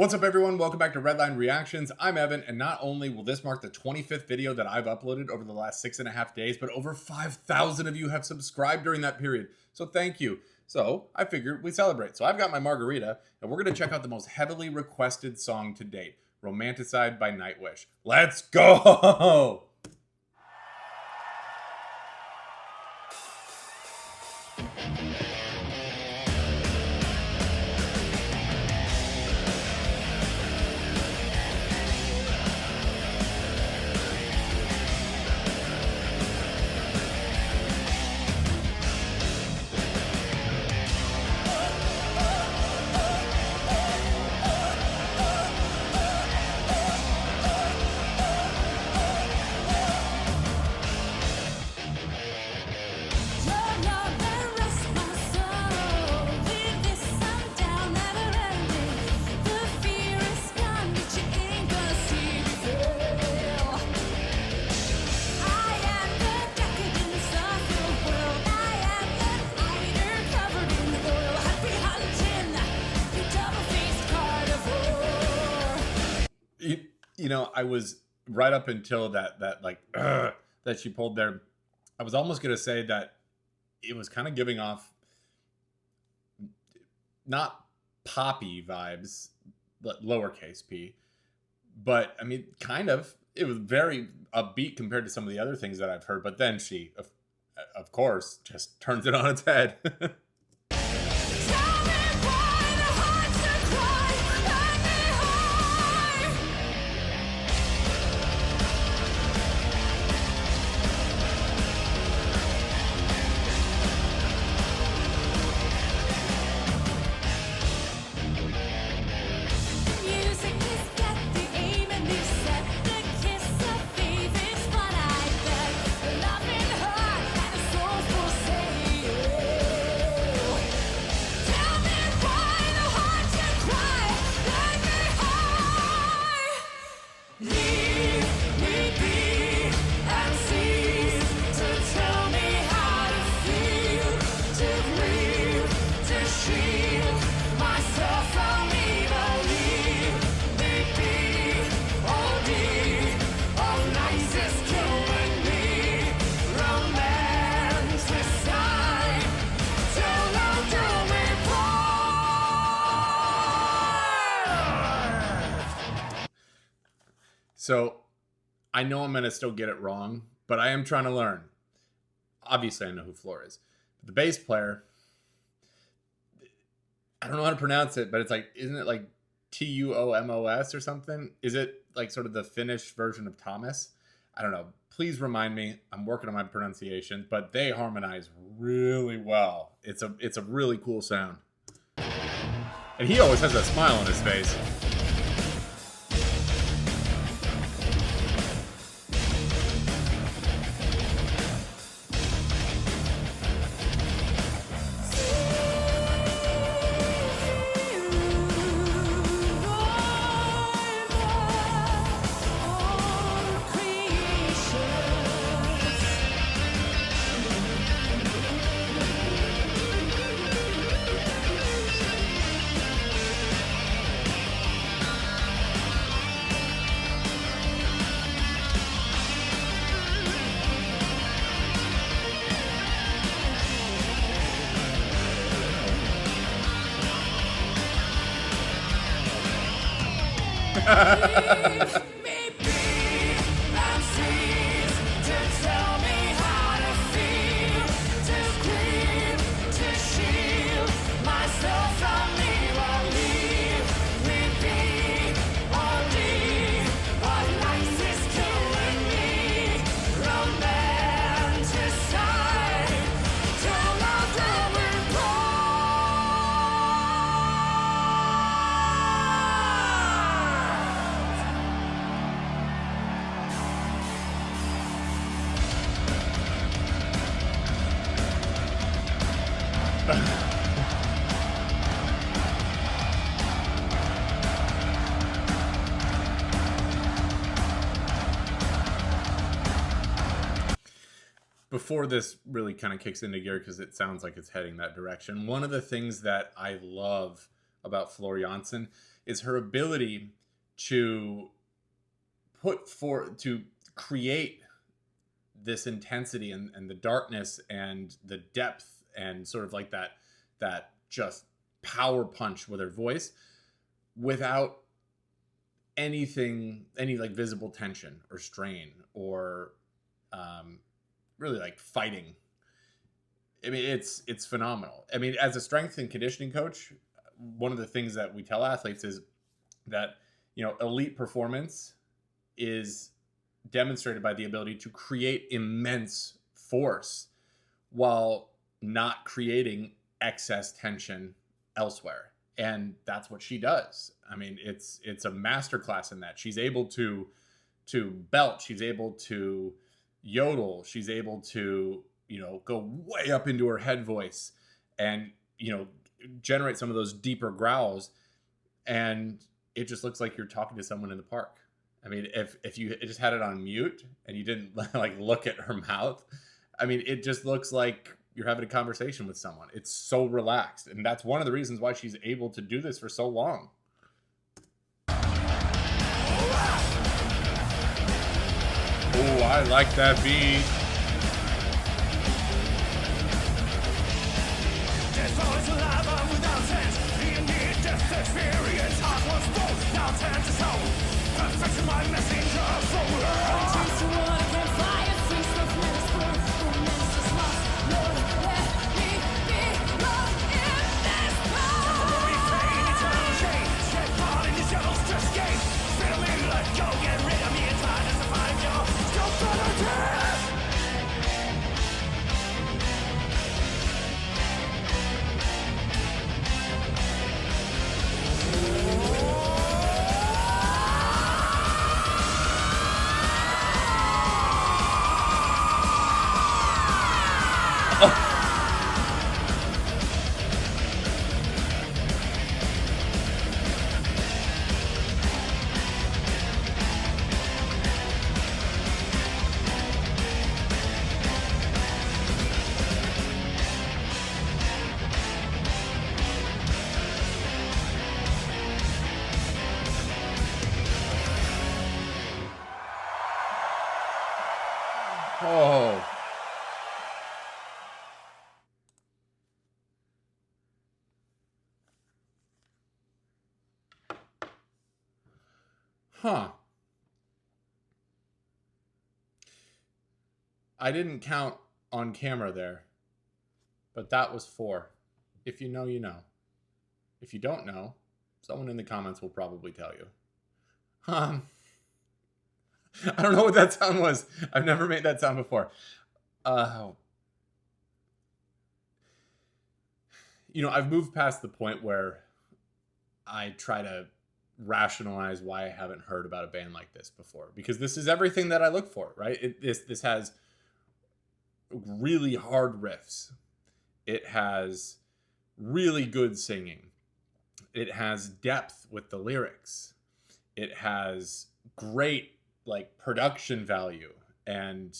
What's up, everyone? Welcome back to Redline Reactions. I'm Evan, and not only will this mark the 25th video that I've uploaded over the last 6.5 days, but over 5,000 of you have subscribed during that period. So thank you. So I figured we celebrate. So I've got my margarita, and we're going to check out the most heavily requested song to date, Romanticide by Nightwish. Let's go! You know, I was right up until that that she pulled there. I was almost gonna say that it was kind of giving off not poppy vibes, but lowercase p. But I mean, kind of. It was very upbeat compared to some of the other things that I've heard. But then she, of course, just turns it on its head. So I know I'm going to still get it wrong, but I am trying to learn. Obviously, I know who Floor is. But the bass player, I don't know how to pronounce it, but it's like, isn't it like Tuomos or something? Is it like sort of the Finnish version of Thomas? I don't know. Please remind me. I'm working on my pronunciation, but they harmonize really well. It's a really cool sound. And he always has a smile on his face. before this really kind of kicks into gear, because it sounds like it's heading that direction, one of the things that I love about Floor Jansen is her ability to to create this intensity and the darkness and the depth and sort of like that just power punch with her voice without any like visible tension or strain or really like fighting. I mean, it's phenomenal. I mean, as a strength and conditioning coach, one of the things that we tell athletes is that, you know, elite performance is demonstrated by the ability to create immense force while not creating excess tension elsewhere. And that's what she does. I mean, it's a masterclass in that. She's able to belt, she's able to yodel, she's able to, you know, go way up into her head voice and, you know, generate some of those deeper growls. And it just looks like you're talking to someone in the park. I mean, if you just had it on mute and you didn't like look at her mouth, I mean, it just looks like you're having a conversation with someone. It's so relaxed. And that's one of the reasons why she's able to do this for so long. Oh, I like that beat. Oh. Huh. I didn't count on camera there, but that was 4. If you know, you know. If you don't know, someone in the comments will probably tell you. I don't know what that sound was. I've never made that sound before. You know, I've moved past the point where I try to rationalize why I haven't heard about a band like this before, because this is everything that I look for, right? This has really hard riffs. It has really good singing. It has depth with the lyrics. It has great like production value and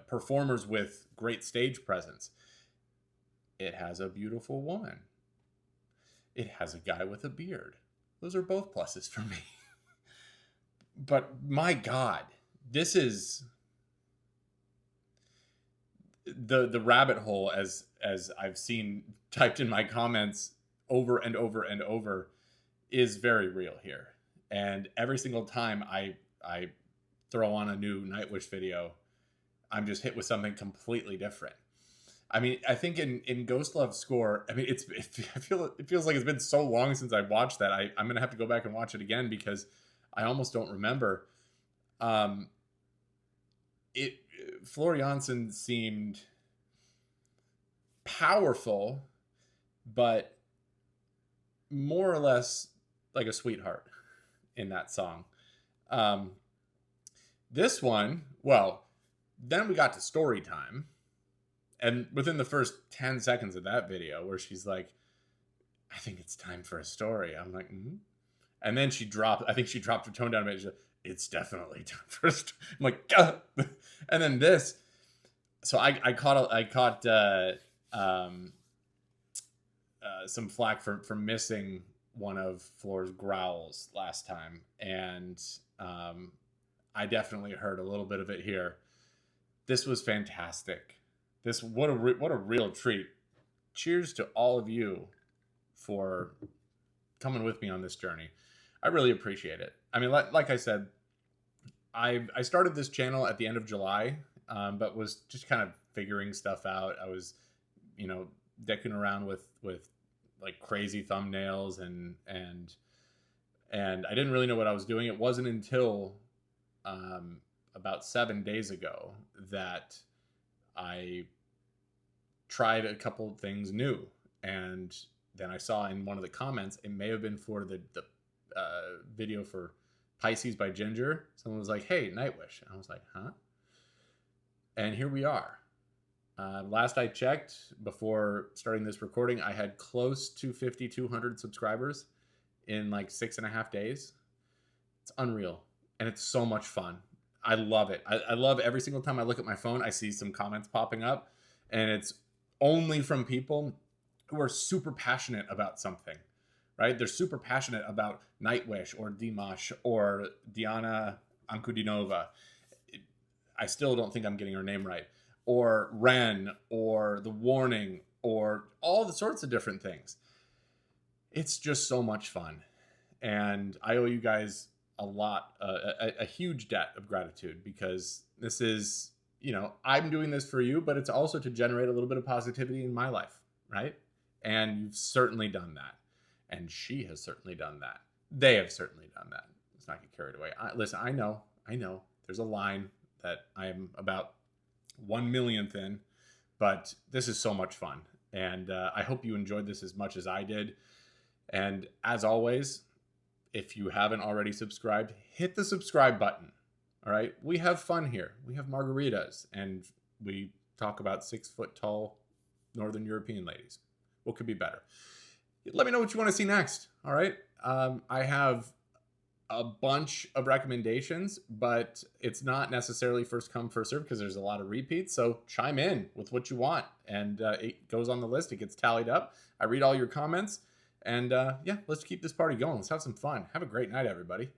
performers with great stage presence. It has a beautiful woman. It has a guy with a beard. Those are both pluses for me. But my God, this is the rabbit hole, as I've seen typed in my comments over and over and over, is very real here. And every single time I throw on a new Nightwish video, I'm just hit with something completely different. I mean, I think in Ghost Love Score, I mean, it feels like it's been so long since I watched that. I'm going to have to go back and watch it again because I almost don't remember. Floor Jansen seemed powerful, but more or less like a sweetheart in that song. This one, well, then we got to story time. And within the first 10 seconds of that video where she's like, I think it's time for a story. I'm like, mm-hmm. And then I think she dropped her tone down a bit. She's like, it's definitely time for a story. I'm like, gah! And then this. So I caught some flack for missing one of Floor's growls last time, and I definitely heard a little bit of it here. This was fantastic. What a real treat. Cheers to all of you for coming with me on this journey. I really appreciate it. I mean, like I said, I started this channel at the end of July, but was just kind of figuring stuff out. I was, dicking around with like crazy thumbnails and I didn't really know what I was doing. It wasn't until about 7 days ago that I tried a couple of things new, and then I saw in one of the comments, it may have been for the video for Pisces by Ginger. Someone was like, "Hey, Nightwish." And I was like, "Huh?" And here we are. Last I checked, before starting this recording, I had close to 5,200 subscribers in like 6.5 days. It's unreal. And it's so much fun. I love it. I love every single time I look at my phone, I see some comments popping up, and it's only from people who are super passionate about something, right? They're super passionate about Nightwish or Dimash or Diana Ankudinova. I still don't think I'm getting her name right. Or Ren, or The Warning, or all the sorts of different things. It's just so much fun. And I owe you guys a lot, a huge debt of gratitude, because this is, I'm doing this for you, but it's also to generate a little bit of positivity in my life, right? And you've certainly done that. And she has certainly done that. They have certainly done that. Let's not get carried away. Listen, I know. There's a line that I'm about 1 millionth in, but this is so much fun. And I hope you enjoyed this as much as I did. And as always, if you haven't already subscribed, hit the subscribe button. All right. We have fun here. We have margaritas, and we talk about 6 foot tall Northern European ladies. What could be better? Let me know what you want to see next. All right. I have a bunch of recommendations, but it's not necessarily first come, first serve, because there's a lot of repeats. So chime in with what you want, and it goes on the list. It gets tallied up. I read all your comments, and yeah, let's keep this party going. Let's have some fun. Have a great night, everybody.